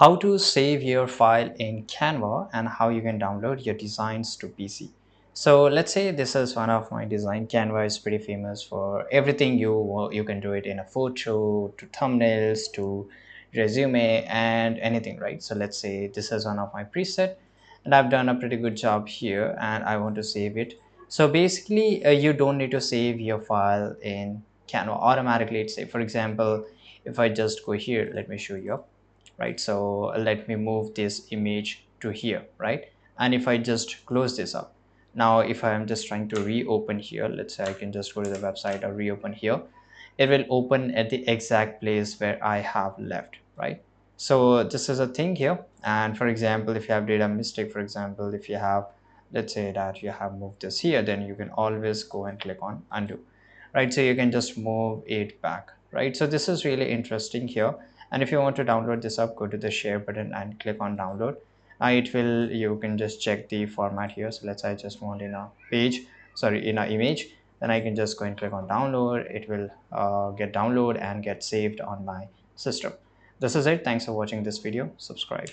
how to save your file in Canva and how you can download your designs to PC. So let's say this is one of my design. Canva is pretty famous for everything you can do it in a photo to thumbnails to resume and anything, right? So let's say this is one of my preset and I've done a pretty good job here and I want to save it. So basically you don't need to save your file in Canva automatically. It's say for example, if I just go here, let me show you, right? So let me move this image to here, right? And if I just close this up, now if I am just trying to reopen here, let's say I can just go to the website or reopen here, it will open at the exact place where I have left, right? So this is a thing here. And for example, if you have data mistake, for example, if you have, let's say that you have moved this here, then you can always go and click on undo, right? So you can just move it back, right? So this is really interesting here. And if you want to download this up, go to the share button and click on download. It will, you can just check the format here. So let's say I just want in a page, sorry, in a image, then I can just go and click on download. It will get download and get saved on my system. This is it. Thanks for watching this video. Subscribe.